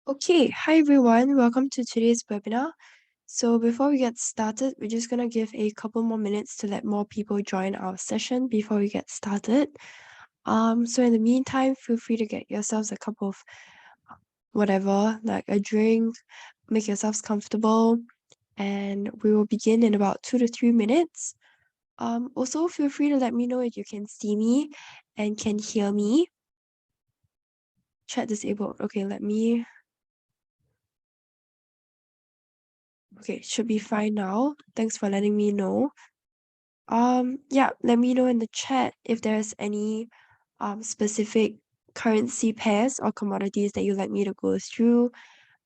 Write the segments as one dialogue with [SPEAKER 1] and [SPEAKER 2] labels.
[SPEAKER 1] Okay, hi everyone, welcome to today's webinar. So before we get started, we're just gonna give a couple more minutes to let more people join our session before we get started. So in the meantime, feel free to get yourselves a cup of whatever, like a drink, make yourselves comfortable, and we will begin in about 2 to 3 minutes. Also feel free to let me know if you can see me and can hear me. Chat disabled. Okay, Okay, should be fine now. Thanks for letting me know. Yeah, let me know in the chat if there's any specific currency pairs or commodities that you'd like me to go through.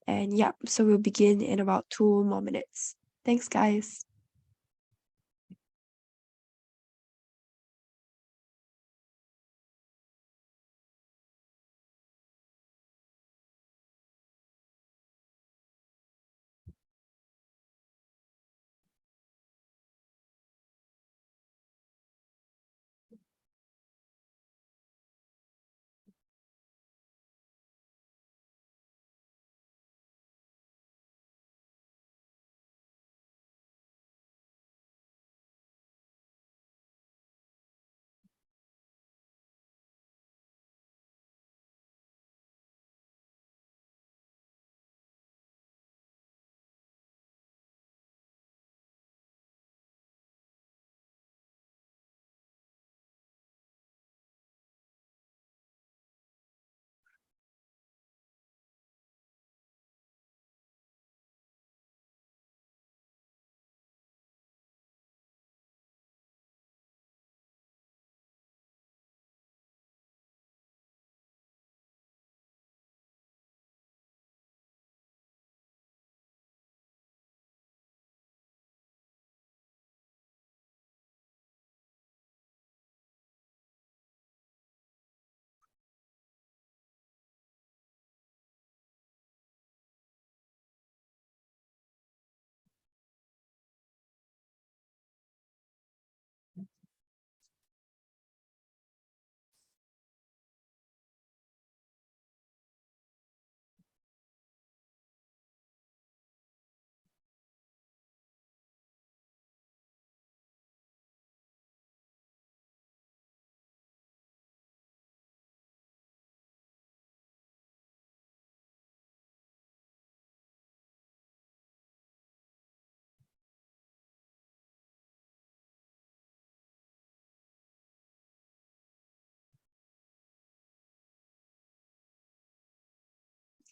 [SPEAKER 1] And yeah, so we'll begin in about 2 more minutes. Thanks, guys.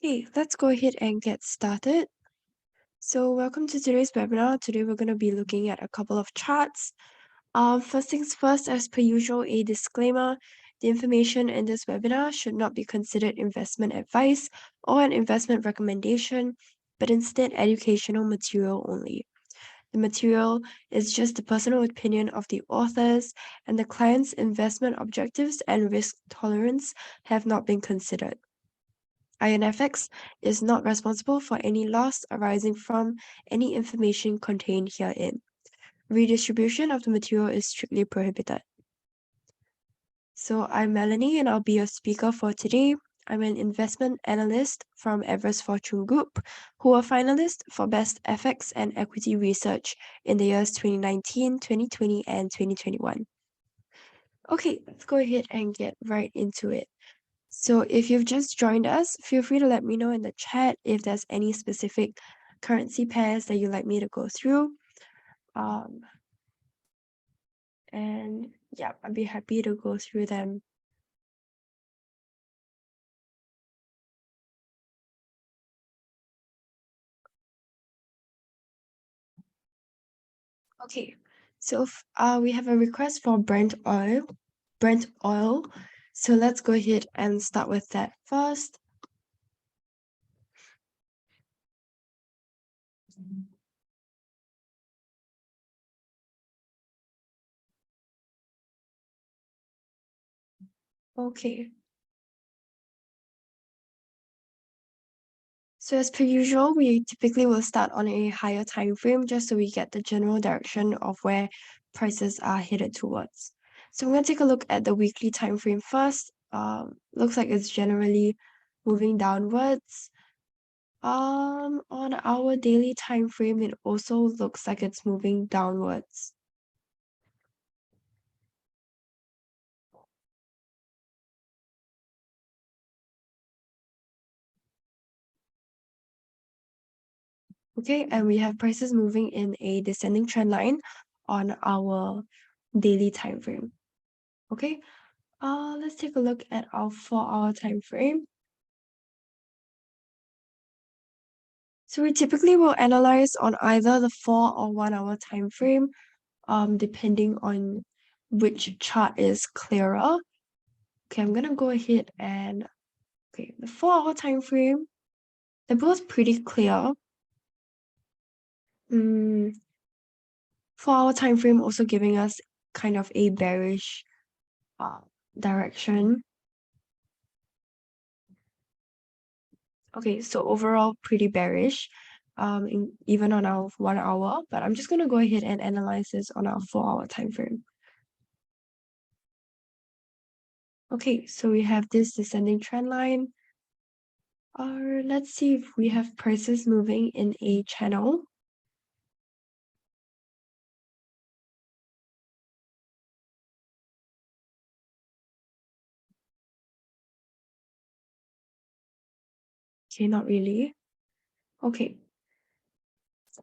[SPEAKER 1] Okay, let's go ahead and get started. So welcome to today's webinar. Today we're going to be looking at a couple of charts. First things first, as per usual, a disclaimer. The information in this webinar should not be considered investment advice or an investment recommendation, but instead educational material only. The material is just the personal opinion of the authors, and the client's investment objectives and risk tolerance have not been considered. IronFX is not responsible for any loss arising from any information contained herein. Redistribution of the material is strictly prohibited. So I'm Melanie and I'll be your speaker for today. I'm an investment analyst from Everest Fortune Group, who are finalists for Best FX and Equity Research in the years 2019, 2020, and 2021. Okay, let's go ahead and get right into it. So if you've just joined us, feel free to let me know in the chat if there's any specific currency pairs that you'd like me to go through. And yeah, I'd be happy to go through them. Okay, So we have a request for Brent oil. So let's go ahead and start with that first. Okay. So as per usual, we typically will start on a higher time frame just so we get the general direction of where prices are headed towards. So I'm going to take a look at the weekly time frame first. Looks like it's generally moving downwards. On our daily time frame, it also looks like it's moving downwards. Okay, and we have prices moving in a descending trend line on our daily time frame. Okay, let's take a look at our 4-hour time frame. So we typically will analyze on either the 4 or 1-hour time frame, depending on which chart is clearer. Okay, I'm gonna go ahead and the 4-hour time frame, they're both pretty clear. 4-hour time frame also giving us kind of a bearish direction. Okay, so overall pretty bearish, even on our 1 hour, but I'm just gonna go ahead and analyze this on our 4-hour time frame. Okay, so we have this descending trend line. Let's see if we have prices moving in a channel. Okay, not really. Okay.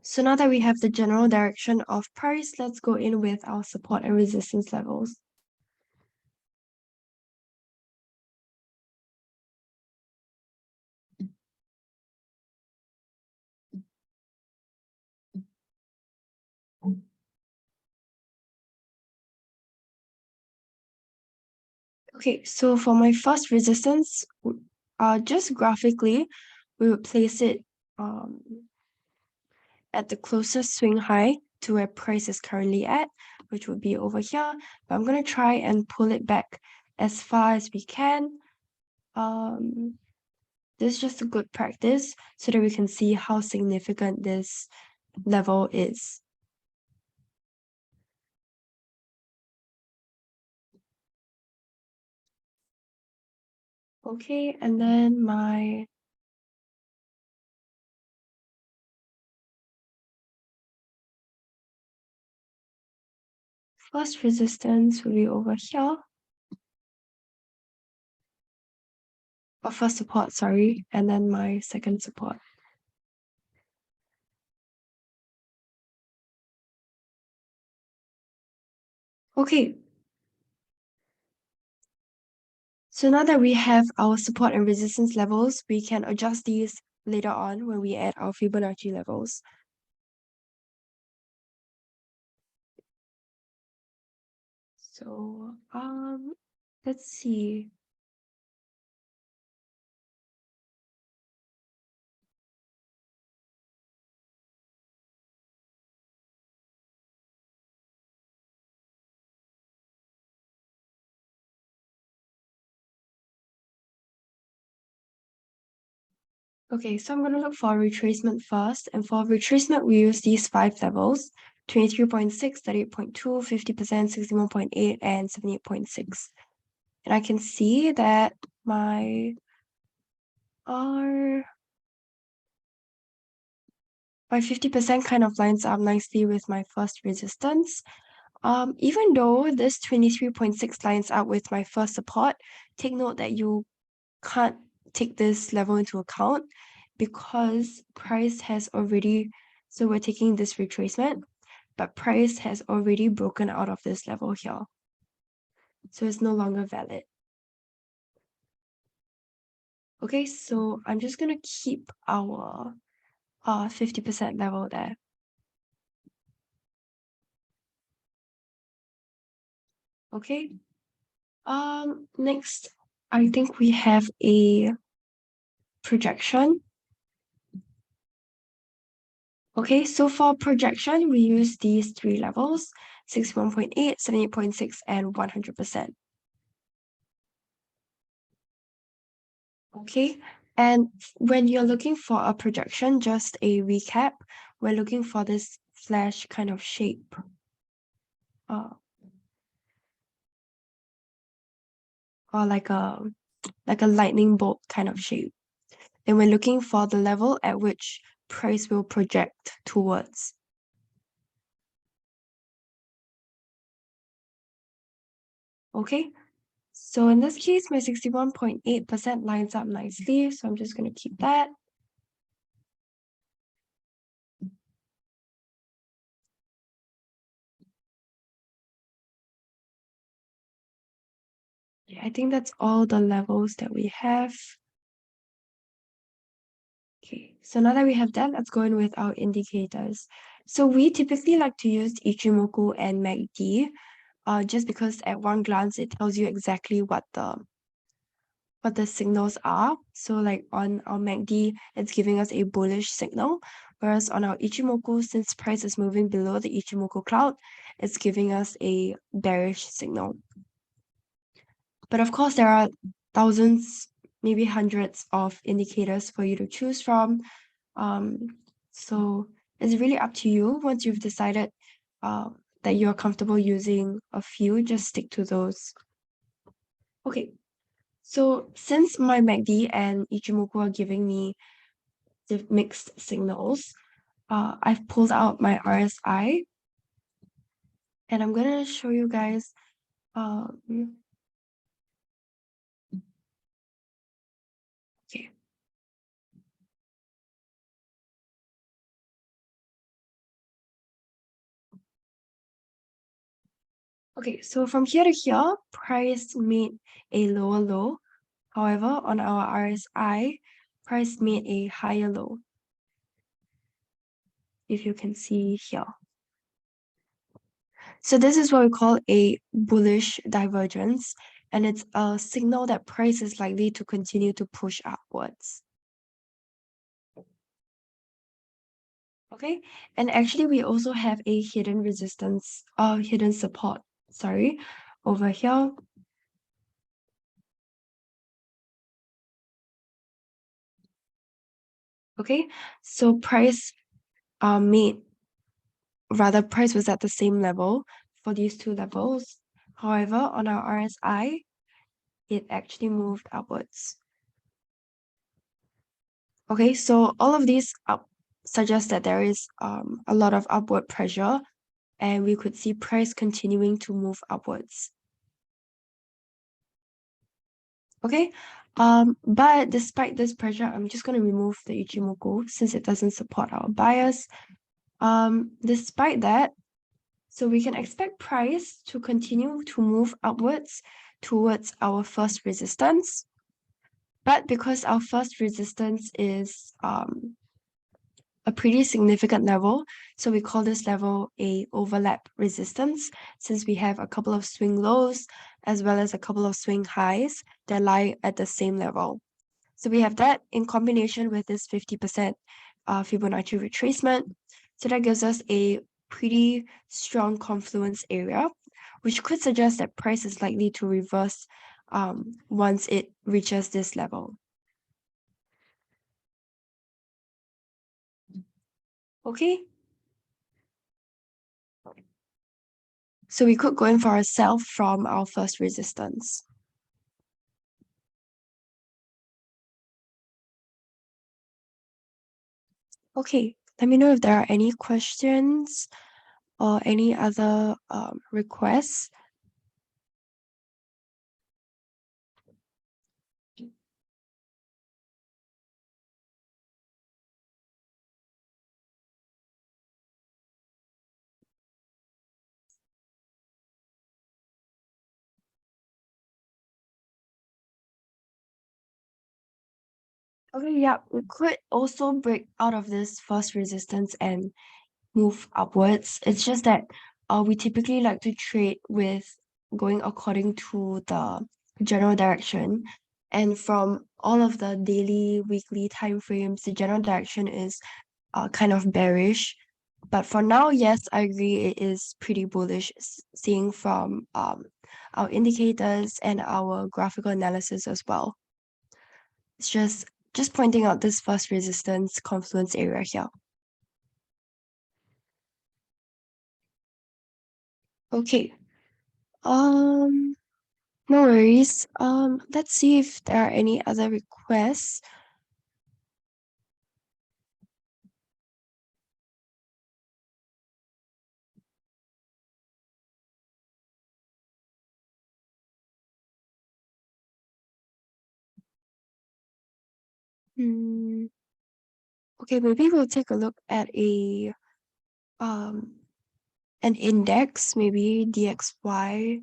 [SPEAKER 1] So now that we have the general direction of price, let's go in with our support and resistance levels. Okay, so for my first resistance, just graphically, we would place it at the closest swing high to where price is currently at, which would be over here. But I'm going to try and pull it back as far as we can. This is just a good practice so that we can see how significant this level is. Okay, and then my first resistance will be over here. Or first support, sorry, and then my second support. Okay. So now that we have our support and resistance levels, we can adjust these later on when we add our Fibonacci levels. So, let's see. Okay, so I'm going to look for retracement first. And for retracement, we use these 5 levels: 23.6, 38.2, 50%, 61.8, and 78.6. And I can see that my 50% kind of lines up nicely with my first resistance. Even though this 23.6 lines up with my first support, take note that you can't take this level into account because price has already, so we're taking this retracement, but price has already broken out of this level here. So it's no longer valid. Okay, so I'm just gonna keep our 50% level there. Okay. Next, I think we have a projection. Okay, so for projection, we use these three levels, 61.8, 78.6, and 100%. Okay, and when you're looking for a projection, just a recap, we're looking for this flash kind of shape. Or like a lightning bolt kind of shape. And we're looking for the level at which price will project towards. Okay, so in this case, my 61.8% lines up nicely, so I'm just going to keep that. I think that's all the levels that we have. Okay, so now that we have that, let's go in with our indicators. So we typically like to use Ichimoku and MACD, just because at one glance, it tells you exactly what the signals are. So like on our MACD, it's giving us a bullish signal, whereas on our Ichimoku, since price is moving below the Ichimoku cloud, it's giving us a bearish signal. But of course, there are thousands, maybe hundreds of indicators for you to choose from. So it's really up to you. Once you've decided that you're comfortable using a few, just stick to those. Okay, so since my MACD and Ichimoku are giving me the mixed signals, I've pulled out my RSI, and I'm gonna show you guys. Okay. Okay, so from here to here, price made a lower low. However, on our RSI, price made a higher low. If you can see here. So this is what we call a bullish divergence, and it's a signal that price is likely to continue to push upwards. Okay, and actually we also have a hidden resistance, hidden support, sorry, over here. Okay, so price price was at the same level for these two levels. However, on our RSI, it actually moved upwards. Okay, so all of these suggest that there is a lot of upward pressure, and we could see price continuing to move upwards. Okay, but despite this pressure, I'm just going to remove the Ichimoku since it doesn't support our bias. Despite that, so we can expect price to continue to move upwards towards our first resistance. But because our first resistance is a pretty significant level, so we call this level a overlap resistance, since we have a couple of swing lows as well as a couple of swing highs that lie at the same level. So we have that in combination with this 50% Fibonacci retracement. So that gives us a pretty strong confluence area, which could suggest that price is likely to reverse once it reaches this level. Okay. So we could go in for a sell from our first resistance. Okay, let me know if there are any questions or any other requests. Okay, yeah, we could also break out of this first resistance and move upwards. It's just that we typically like to trade with going according to the general direction. And from all of the daily, weekly time frames, the general direction is kind of bearish. But for now, yes, I agree it is pretty bullish, seeing from our indicators and our graphical analysis as well. It's just pointing out this first resistance confluence area here. Okay. No worries. Let's see if there are any other requests. Hmm. Okay, maybe we'll take a look at um an index, maybe DXY.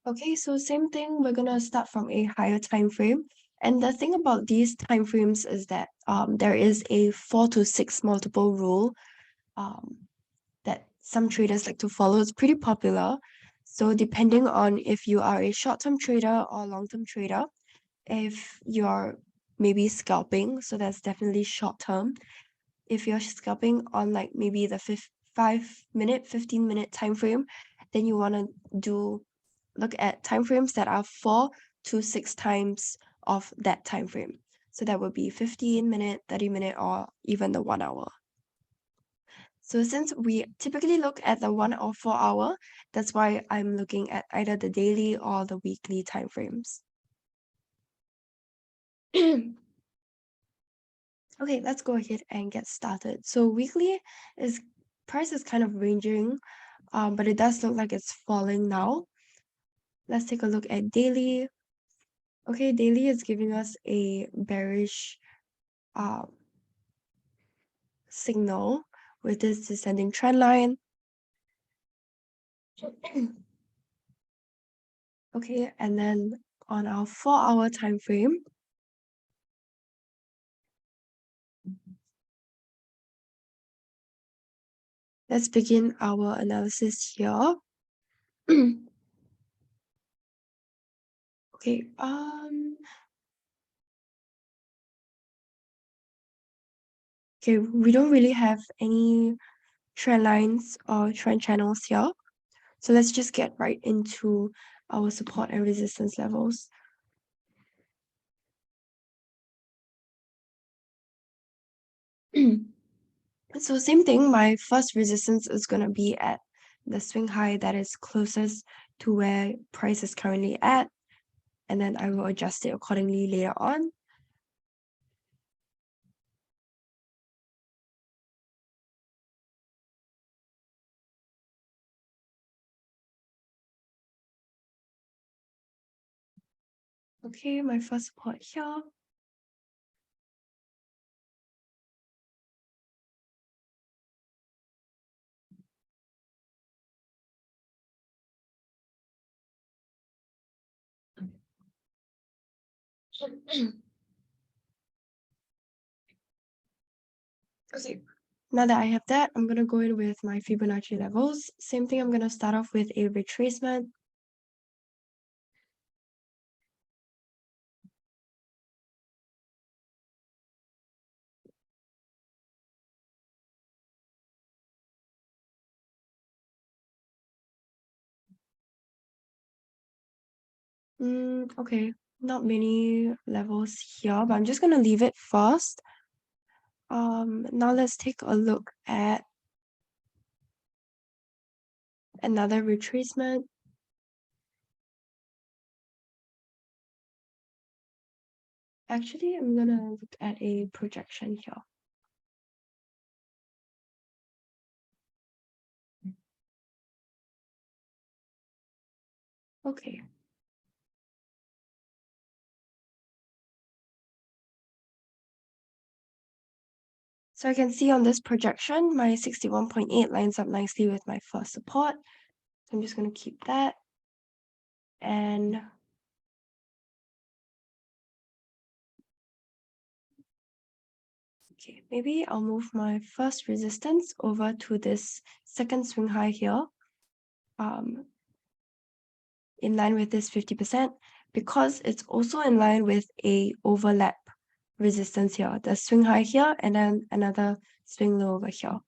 [SPEAKER 1] Okay, so same thing, we're gonna start from a higher time frame. And the thing about these time frames is that there is a 4 to 6 multiple rule um, that some traders like to follow. It's pretty popular. So depending on if you are a short-term trader or long-term trader, if you're maybe scalping, so that's definitely short-term. If you're scalping on like maybe the 5 minute, 15-minute time frame, then you want to look at time frames that are 4 to 6 times of that time frame. So that would be 15-minute, 30-minute, or even the 1 hour. So since we typically look at the 1 or 4 hour, that's why I'm looking at either the daily or the weekly time frames. Okay, let's go ahead and get started. So weekly price is kind of ranging, but it does look like it's falling now. Let's take a look at daily. Okay, daily is giving us a bearish signal with this descending trend line. Okay, and then on our 4 hour time frame, let's begin our analysis here. Okay, okay, we don't really have any trend lines or trend channels here. So let's just get right into our support and resistance levels. So same thing, my first resistance is going to be at the swing high that is closest to where price is currently at, and then I will adjust it accordingly later on. Okay, my first support here. Okay, now that I have that, I'm going to go in with my Fibonacci levels. Same thing, I'm going to start off with a retracement. Okay, not many levels here, but I'm just going to leave it first. Now let's take a look at another retracement. Actually, I'm gonna look at a projection here. Okay. So I can see on this projection, my 61.8 lines up nicely with my first support. So I'm just gonna keep that. And Okay, maybe I'll move my first resistance over to this second swing high here, in line with this 50%, because it's also in line with a overlap resistance here, the swing high here, and then another swing low over here.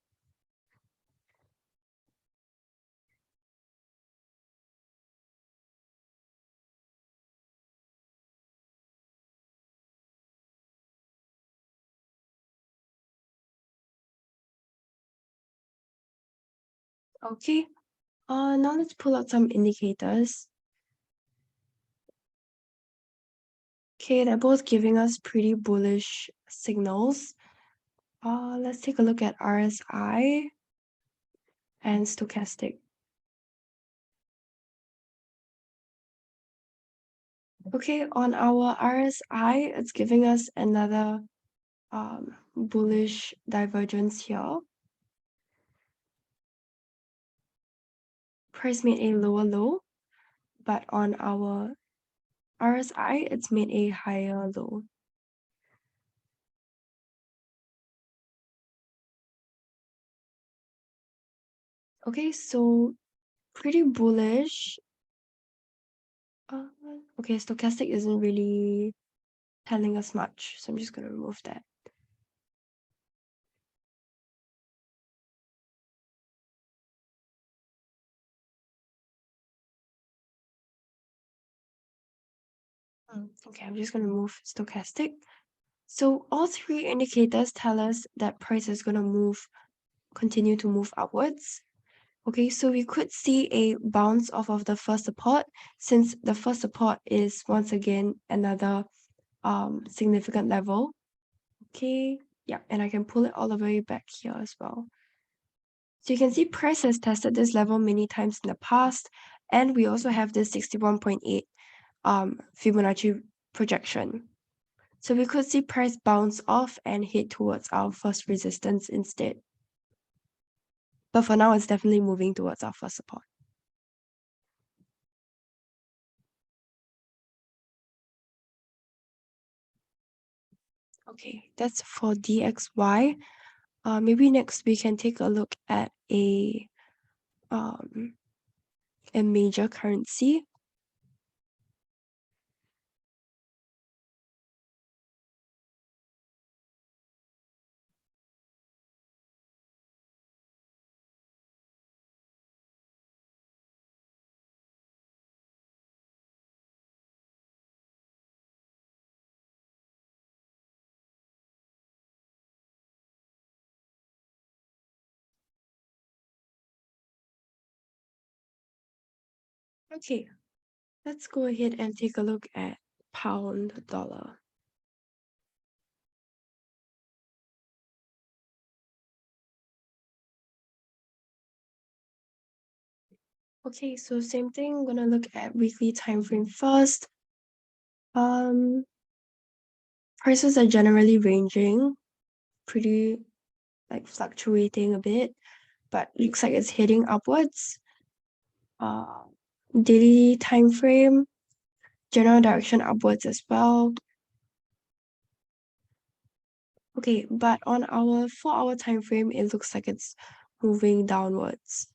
[SPEAKER 1] Okay, now let's pull out some indicators. Okay, they're both giving us pretty bullish signals. Let's take a look at RSI and stochastic. Okay, on our RSI, it's giving us another bullish divergence here. Price made a lower low, but on our RSI, it's made a higher low. Okay, so pretty bullish. Okay, stochastic isn't really telling us much, so I'm just going to remove that. Okay, I'm just going to remove stochastic. So all three indicators tell us that price is going to continue to move upwards. Okay, so we could see a bounce off of the first support, since the first support is once again another significant level. Okay, yeah, and I can pull it all the way back here as well. So you can see price has tested this level many times in the past, and we also have this 61.8 Fibonacci projection. So we could see price bounce off and head towards our first resistance instead. But for now, it's definitely moving towards our first support. Okay, that's for DXY. Maybe next we can take a look at a major currency. Okay, let's go ahead and take a look at pound dollar. Okay, so same thing, I'm gonna look at weekly time frame first. Prices are generally ranging, pretty like fluctuating a bit, but looks like it's heading upwards. Daily time frame, general direction upwards as well. Okay, but on our 4-hour time frame, it looks like it's moving downwards.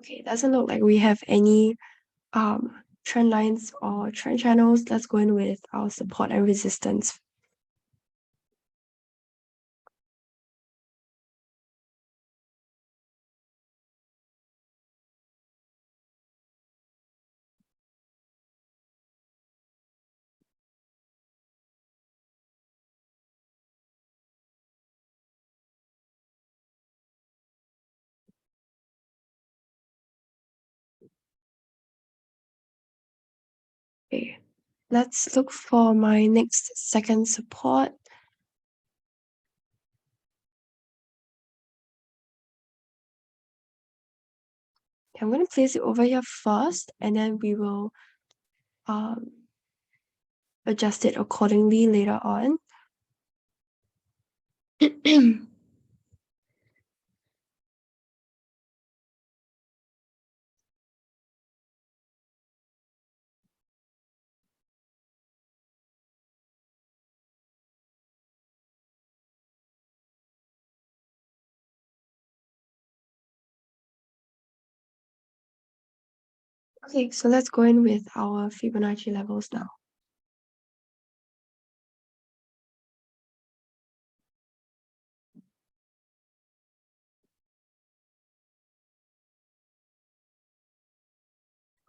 [SPEAKER 1] Okay, it doesn't look like we have any trend lines or trend channels. Let's go in with our support and resistance. Okay, let's look for my next second support. I'm going to place it over here first, and then we will adjust it accordingly later on. Okay, so let's go in with our Fibonacci levels now.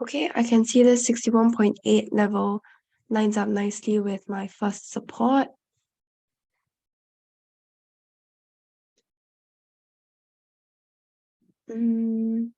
[SPEAKER 1] Okay, I can see the 61.8 level lines up nicely with my first support. Mm,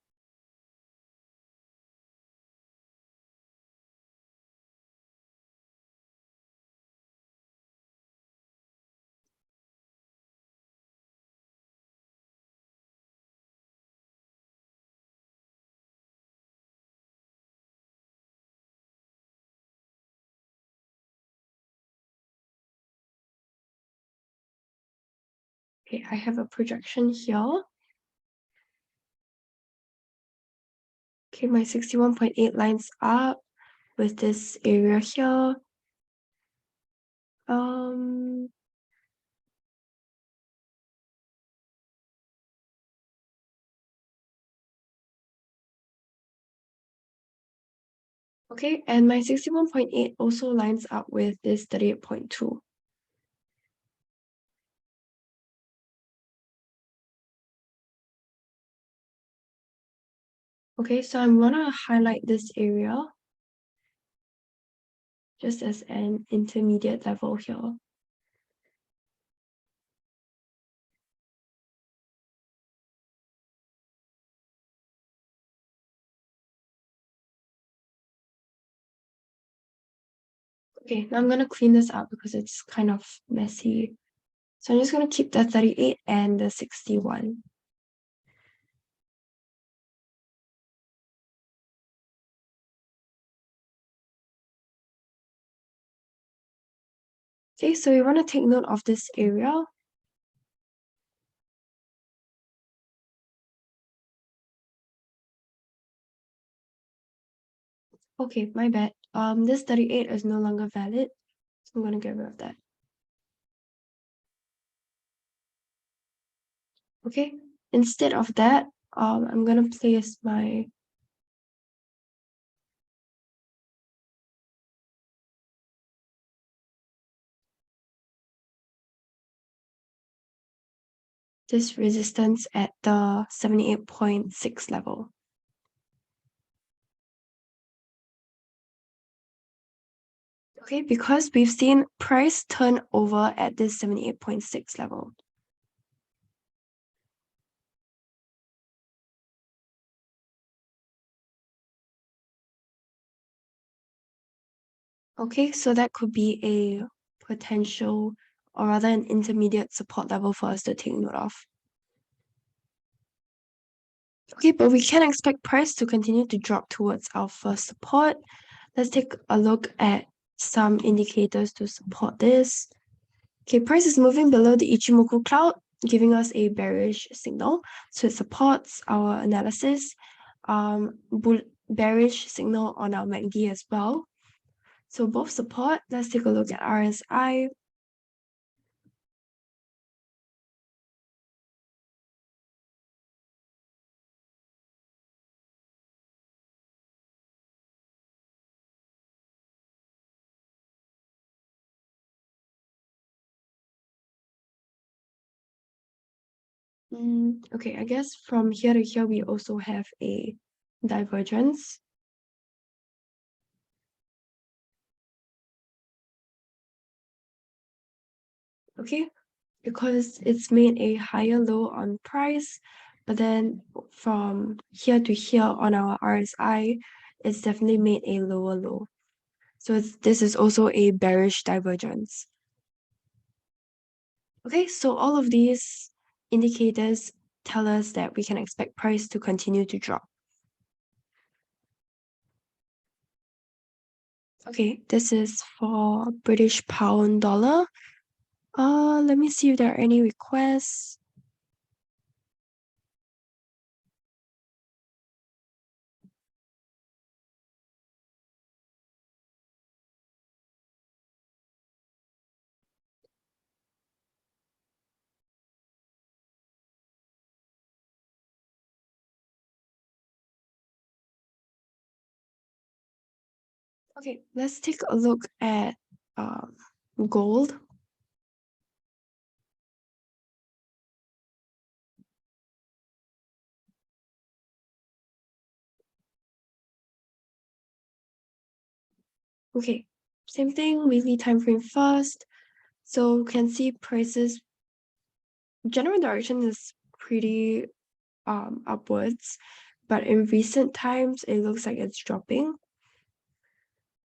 [SPEAKER 1] okay, I have a projection here. Okay, my 61.8 lines up with this area here. Um, okay, and my 61.8 also lines up with this 38.2. Okay, so I'm gonna highlight this area just as an intermediate level here. Okay, now I'm gonna clean this up because it's kind of messy. So I'm just gonna keep the 38 and the 61. Okay, so we want to take note of this area. Okay, my bad. This 38 is no longer valid, so I'm gonna get rid of that. Okay, instead of that, I'm gonna place my this resistance at the 78.6 level. Okay, because we've seen price turn over at this 78.6 level. Okay, so that could be a potential or rather an intermediate support level for us to take note of. Okay, but we can expect price to continue to drop towards our first support. Let's take a look at some indicators to support this. Okay, price is moving below the Ichimoku cloud, giving us a bearish signal. So it supports our analysis. Bearish signal on our MACD as well. So both support. Let's take a look at RSI. Okay, I guess from here to here, we also have a divergence. Okay, because it's made a higher low on price, but then from here to here on our RSI, it's definitely made a lower low. So this is also a bearish divergence. Okay, so all of these indicators tell us that we can expect price to continue to drop. Okay, this is for British pound dollar. Let me see if there are any requests. Okay, let's take a look at gold. Okay, same thing, weekly time frame first. So you can see prices, general direction is pretty upwards, but in recent times, it looks like it's dropping.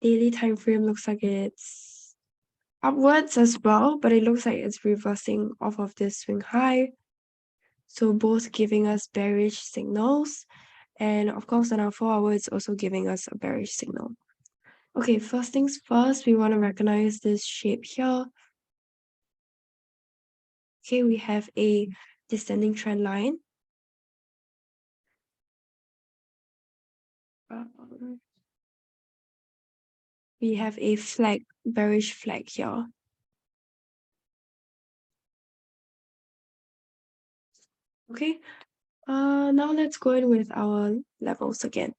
[SPEAKER 1] Daily time frame looks like it's upwards as well, but it looks like it's reversing off of this swing high. So both giving us bearish signals. And of course, on our 4 hour, it's also giving us a bearish signal. Okay, first things first, we want to recognize this shape here. Okay, we have a descending trend line. We have a flag, bearish flag here. Okay, now let's go in with our levels again.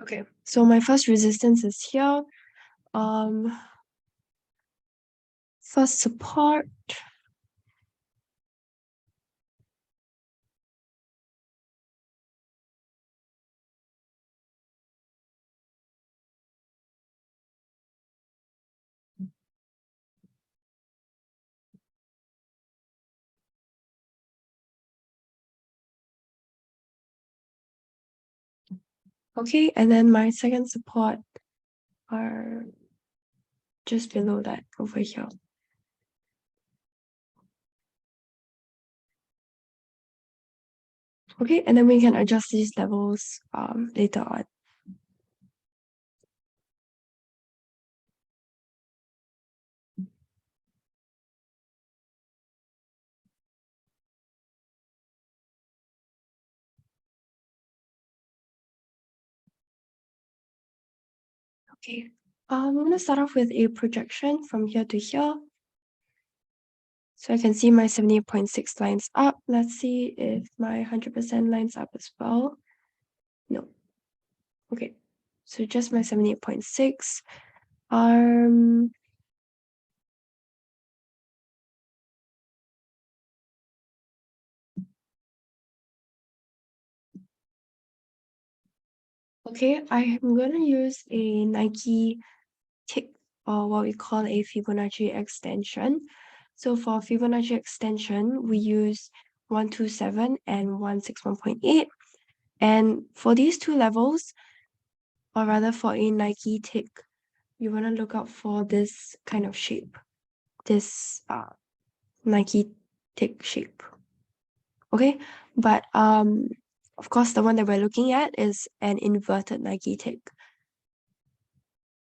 [SPEAKER 1] Okay, so my first resistance is here. First support. Okay, and then my second support are just below that over here. Okay, and then we can adjust these levels later on. Okay, I'm going to start off with a projection from here to here. So I can see my 78.6 lines up. Let's see if my 100% lines up as well. No. Okay, so just my 78.6. Okay, I'm going to use a Nike tick, or what we call a Fibonacci extension. So for Fibonacci extension, we use 127 and 161.8. And for these two levels, or rather for a Nike tick, you want to look out for this kind of shape, this Nike tick shape. Okay, but of course, the one that we're looking at is an inverted Nike tick.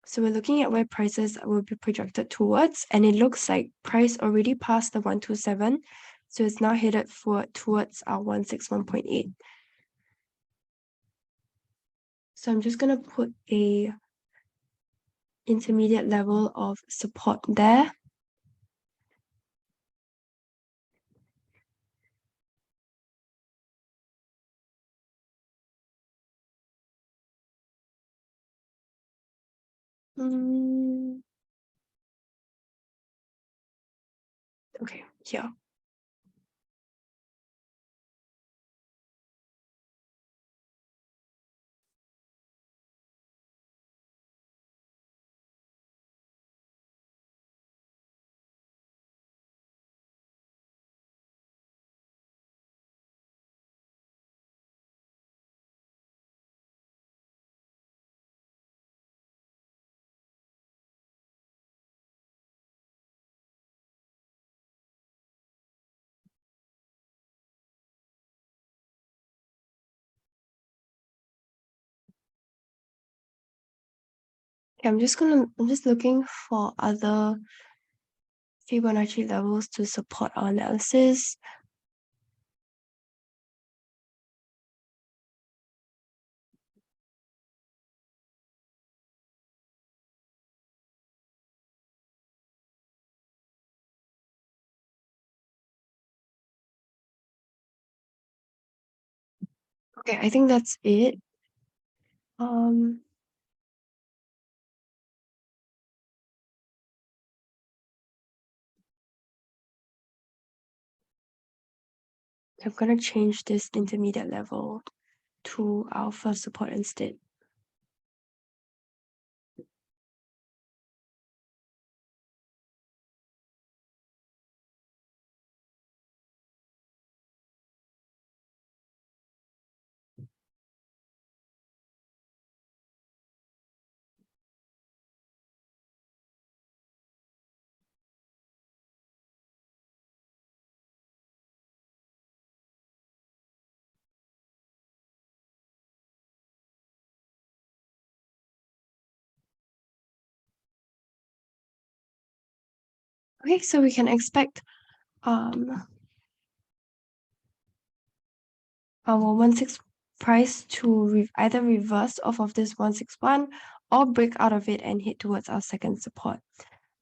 [SPEAKER 1] So we're looking at where prices will be projected towards, and it looks like price already passed the 127, so it's now headed towards our 161.8. So I'm just gonna put a intermediate level of support there. Okay, here. Okay, I'm just looking for other Fibonacci levels to support our analysis. Okay, I think that's it. Um, I'm gonna change this intermediate level to our first support instead. Okay, so we can expect our 1/6 price to either reverse off of this 161 or break out of it and head towards our second support.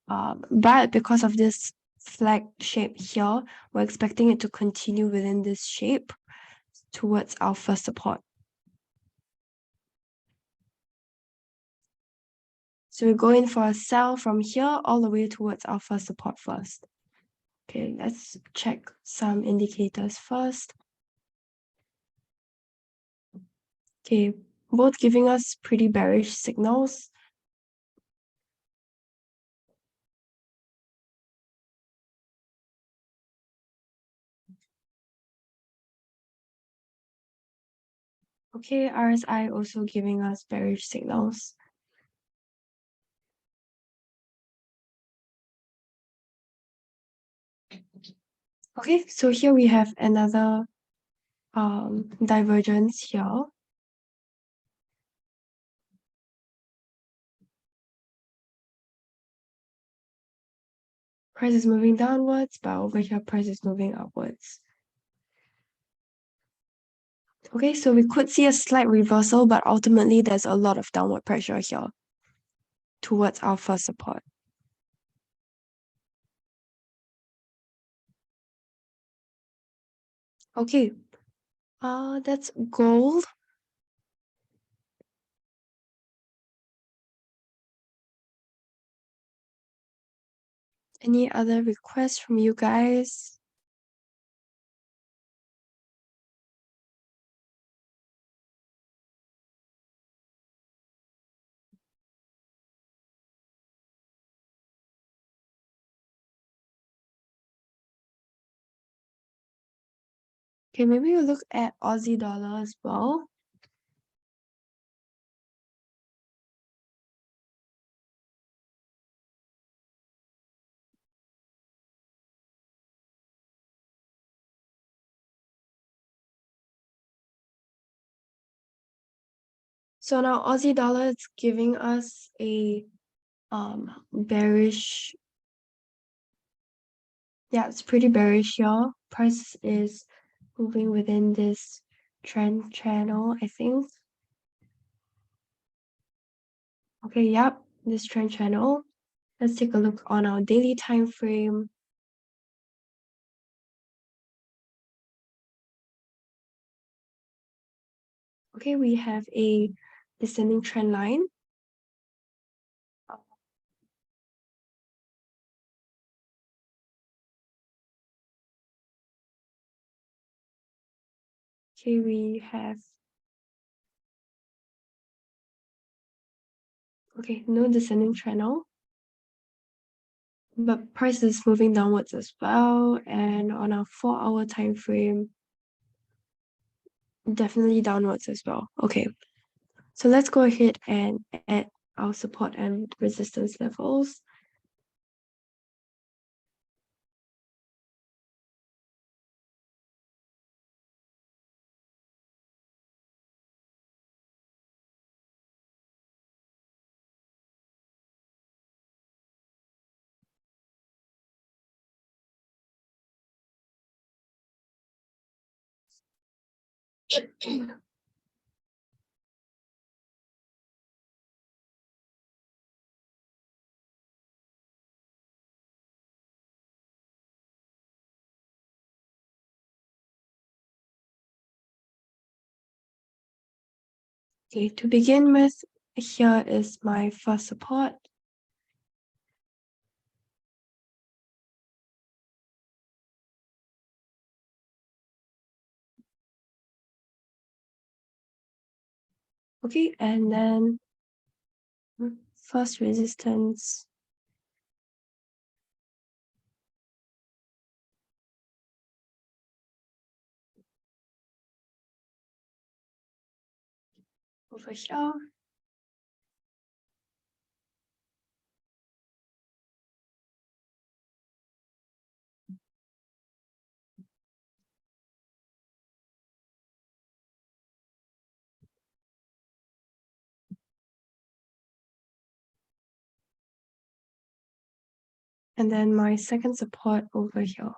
[SPEAKER 1] But because of this flag shape here, we're expecting it to continue within this shape towards our first support. So we go in for a sell from here all the way towards our first support first. Okay, let's check some indicators first. Okay, both giving us pretty bearish signals. Okay, RSI also giving us bearish signals. Okay, so here we have another divergence here. Price is moving downwards, but over here price is moving upwards. Okay, so we could see a slight reversal, but ultimately there's a lot of downward pressure here towards our first support. Okay, that's gold. Any other requests from you guys? Okay, maybe we'll look at Aussie dollar as well. So now Aussie dollar is giving us a bearish. Yeah, it's pretty bearish here. Price is moving within this trend channel, I think. Okay, yep, this trend channel. Let's take a look on our daily time frame. Okay, we have a descending trend line. Okay, we have no descending channel, but price is moving downwards as well. And on our 4-hour time frame, definitely downwards as well. Okay, so let's go ahead and add our support and resistance levels. Okay, to begin with, here is my first support. Okay, and then first resistance. Over here. And then my second support over here.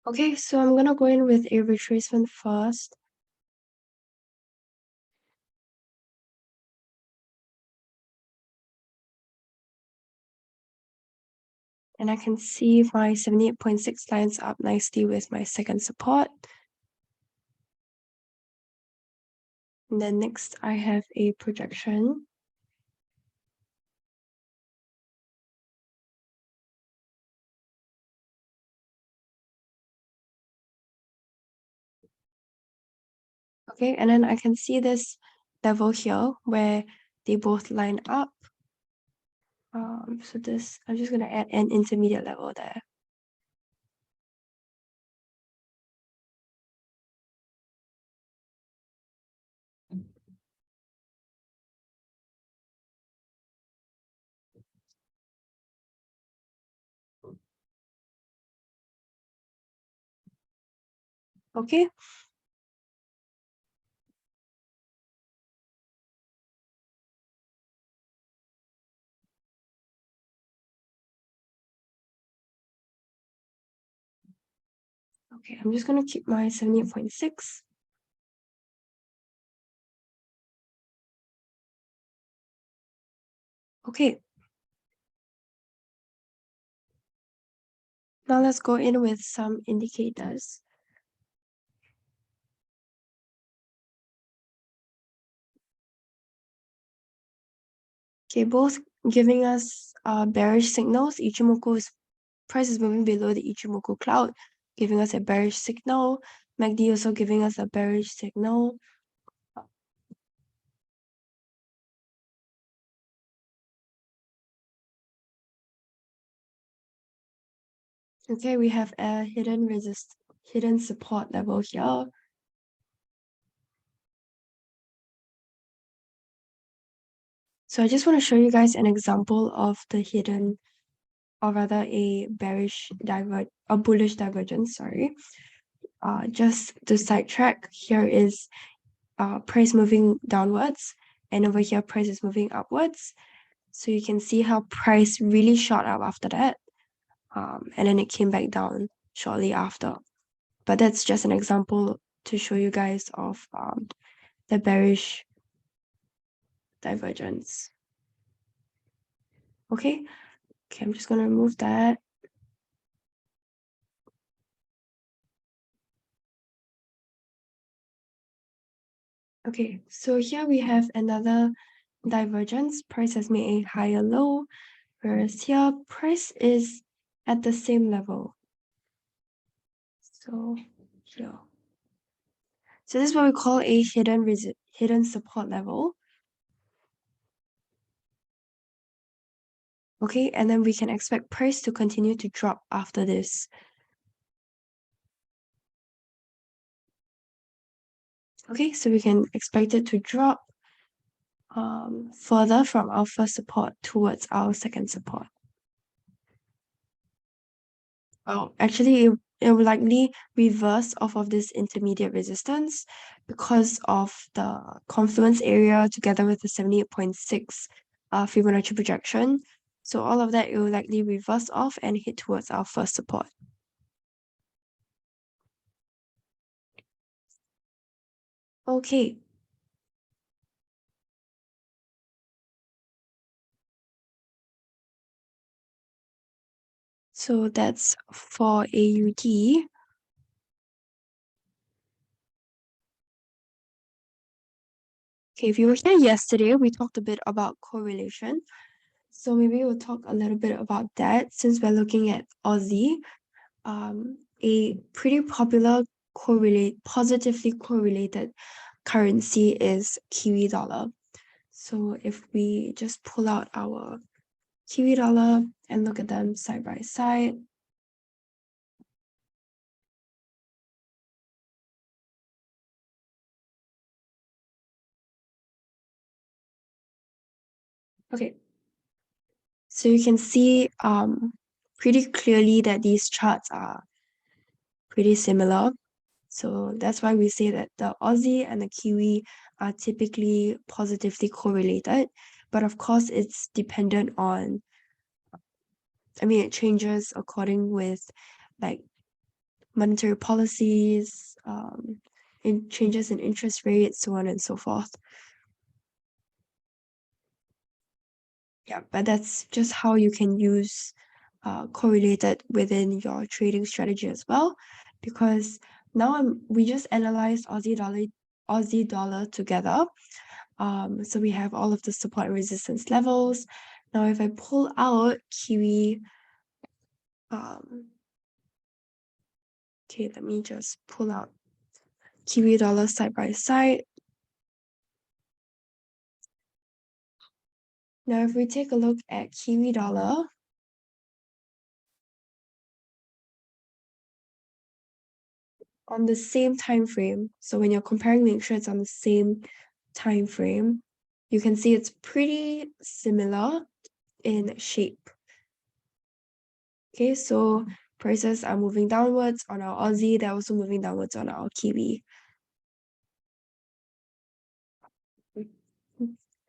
[SPEAKER 1] Okay, so I'm gonna go in with a retracement first. And I can see my 78.6 lines up nicely with my second support. And then next I have a projection. Okay, and then I can see this level here where they both line up. So this, I'm just gonna add an intermediate level there. Okay. Okay, I'm just gonna keep my 78.6. Okay. Now let's go in with some indicators. Okay, both giving us bearish signals. Ichimoku's price is moving below the Ichimoku cloud, giving us a bearish signal. MACD also giving us a bearish signal. Okay, we have a hidden support level here. So I just want to show you guys an example of the hidden, or rather a bullish divergence, sorry. Just to sidetrack, here is price moving downwards, and over here price is moving upwards. So you can see how price really shot up after that, and then it came back down shortly after. But that's just an example to show you guys of the bearish divergence. Okay, I'm just gonna remove that. Okay, so here we have another divergence. Price has made a higher low, whereas here price is at the same level. So here. So this is what we call a hidden support level. Okay, and then we can expect price to continue to drop after this. Okay, so we can expect it to drop further from our first support towards our second support. Oh, actually, it will likely reverse off of this intermediate resistance because of the confluence area together with the 78.6 Fibonacci projection. So all of that, it will likely reverse off and hit towards our first support. Okay. So that's for AUD. Okay, if you were here yesterday, we talked a bit about correlation. So maybe we'll talk a little bit about that since we're looking at Aussie. A pretty popular positively correlated currency is Kiwi dollar. So if we just pull out our Kiwi dollar and look at them side by side, okay, so you can see pretty clearly that these charts are pretty similar. So that's why we say that the Aussie and the Kiwi are typically positively correlated. But of course, it's dependent on, it changes according with like monetary policies, in changes in interest rates, so on and so forth. Yeah, but that's just how you can use correlated within your trading strategy as well, because now we just analyzed Aussie dollar together. So we have all of the support and resistance levels. Now, if I pull out Kiwi, okay, let me just pull out Kiwi dollar side by side. Now, if we take a look at Kiwi dollar, on the same time frame, so when you're comparing, make sure it's on the same time frame, you can see it's pretty similar in shape. Okay, so prices are moving downwards on our Aussie, they're also moving downwards on our Kiwi.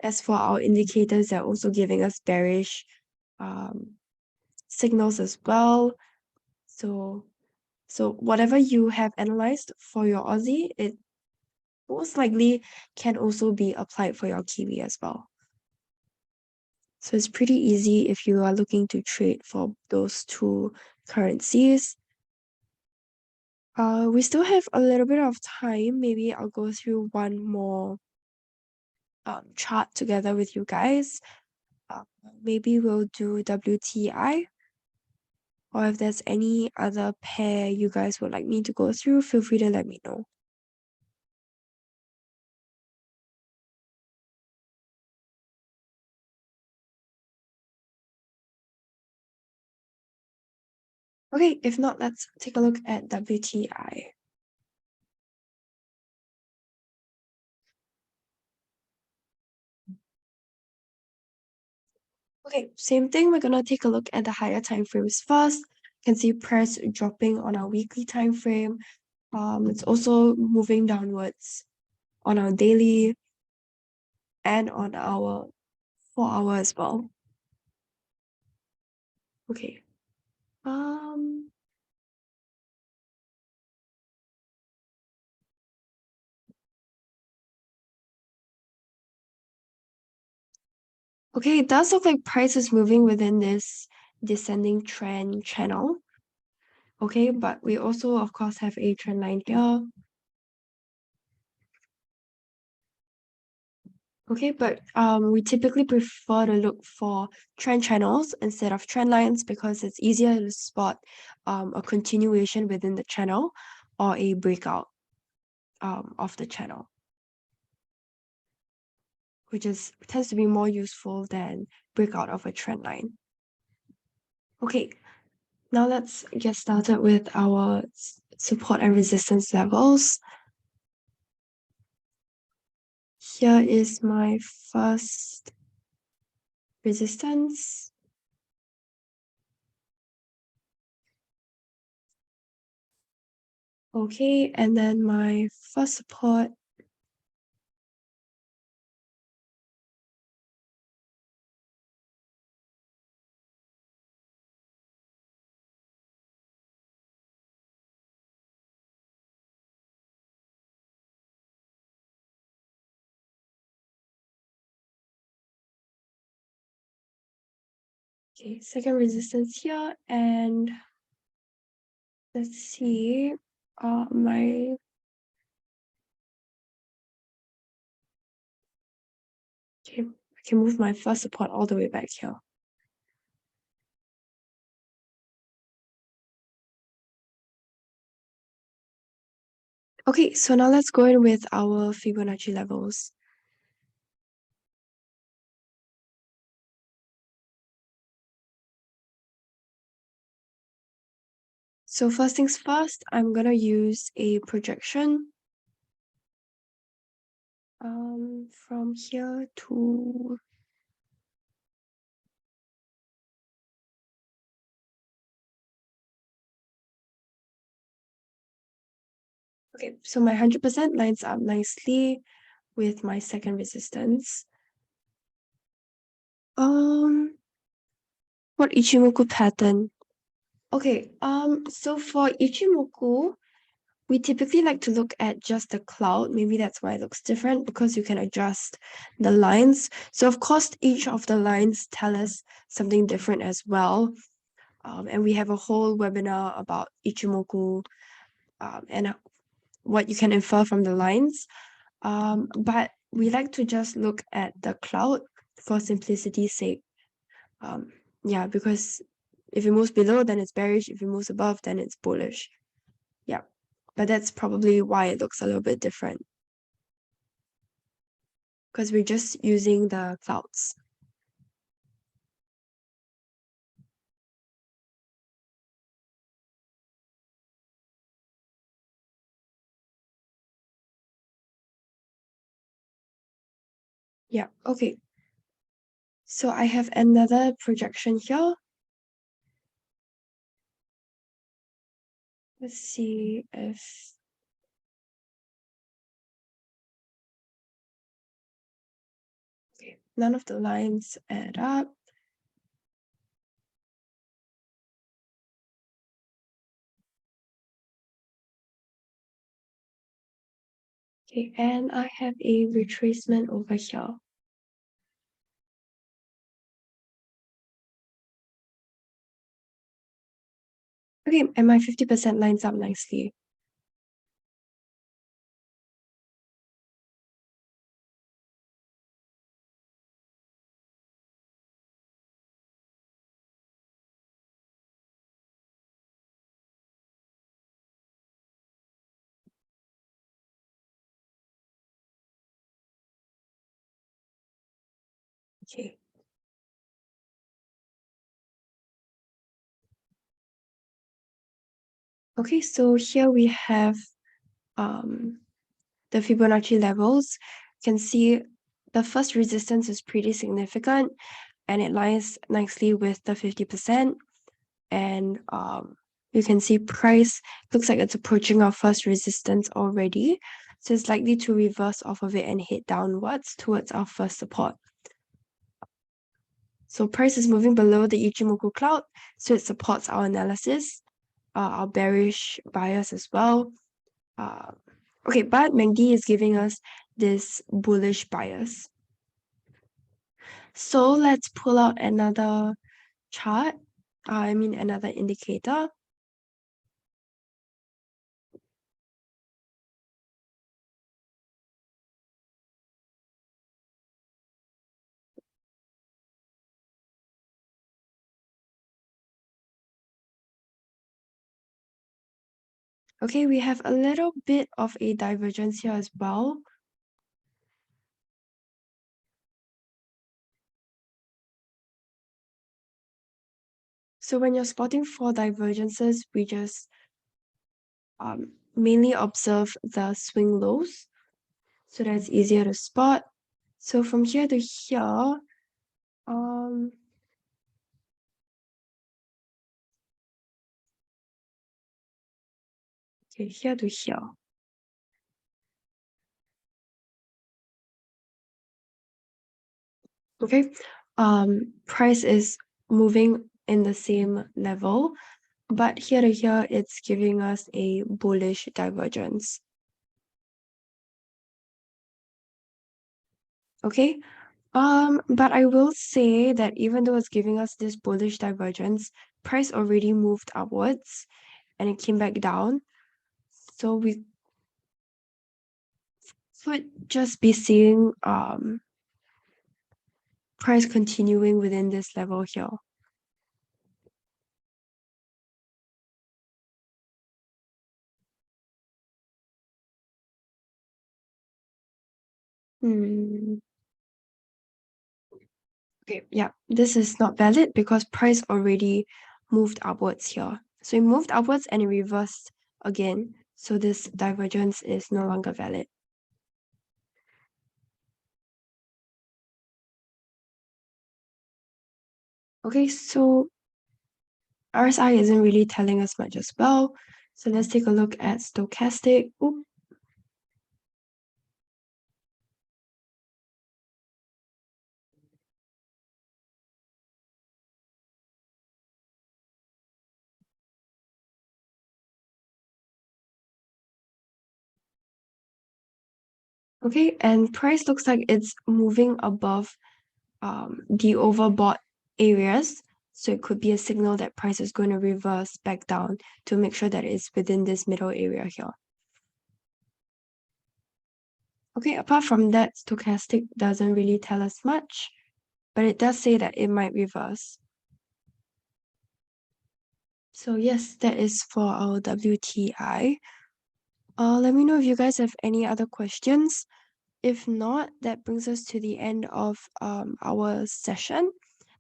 [SPEAKER 1] As for our indicators, they're also giving us bearish signals as well. So whatever you have analyzed for your Aussie, it most likely can also be applied for your Kiwi as well. So it's pretty easy if you are looking to trade for those two currencies. We still have a little bit of time. Maybe I'll go through one more chart together with you guys. Maybe we'll do WTI. Or if there's any other pair you guys would like me to go through, feel free to let me know. Okay, if not, let's take a look at WTI. Okay, same thing. We're gonna take a look at the higher time frames first. You can see price dropping on our weekly time frame. It's also moving downwards on our daily and on our 4-hour as well. Okay. Um. Okay, it does look like price is moving within this descending trend channel. Okay, but we also, of course, have a trend line here. Okay, but we typically prefer to look for trend channels instead of trend lines because it's easier to spot a continuation within the channel or a breakout of the channel, which tends to be more useful than breakout of a trend line. Okay, now let's get started with our support and resistance levels. Here is my first resistance. Okay, and then my first support. Okay, second resistance here, and let's see, my okay, I can move my first support all the way back here. Okay, so now let's go in with our Fibonacci levels. So first things first, I'm gonna use a projection from here to okay, so my 100% lines up nicely with my second resistance. What Ichimoku pattern? Okay, so for Ichimoku, we typically like to look at just the cloud. Maybe that's why it looks different, because you can adjust the lines. So of course, each of the lines tell us something different as well. And we have a whole webinar about Ichimoku and what you can infer from the lines. But we like to just look at the cloud for simplicity's sake. Yeah, because if it moves below, then it's bearish. If it moves above, then it's bullish. Yeah, but that's probably why it looks a little bit different, because we're just using the clouds. Yeah, okay. So I have another projection here. Let's see if okay, none of the lines add up. Okay, and I have a retracement over here. Okay, and my 50% lines up nicely. Okay. Okay, so here we have the Fibonacci levels. You can see the first resistance is pretty significant, and it lies nicely with the 50%. And you can see price looks like it's approaching our first resistance already. So it's likely to reverse off of it and head downwards towards our first support. So price is moving below the Ichimoku cloud, so it supports our analysis, our bearish bias as well. Okay, but MACD is giving us this bullish bias. So let's pull out another chart, another indicator. Okay, we have a little bit of a divergence here as well. So when you're spotting for divergences, we just mainly observe the swing lows, so that's easier to spot. So from here to here, um, okay, here to here. Okay, price is moving in the same level, but here to here, it's giving us a bullish divergence. Okay, but I will say that even though it's giving us this bullish divergence, price already moved upwards and it came back down. So we could just be seeing price continuing within this level here. Okay, yeah, this is not valid because price already moved upwards here. So it moved upwards and it reversed again. So this divergence is no longer valid. Okay, so RSI isn't really telling us much as well. So let's take a look at stochastic. Oop. Okay, and price looks like it's moving above the overbought areas. So it could be a signal that price is going to reverse back down to make sure that it's within this middle area here. Okay, apart from that, stochastic doesn't really tell us much, but it does say that it might reverse. So yes, that is for our WTI. Let me know if you guys have any other questions. If not, that brings us to the end of our session.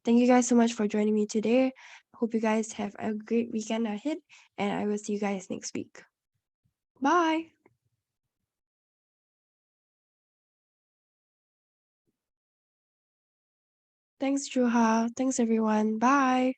[SPEAKER 1] Thank you guys so much for joining me today. Hope you guys have a great weekend ahead, and I will see you guys next week. Bye. Thanks, Juha. Thanks, everyone. Bye.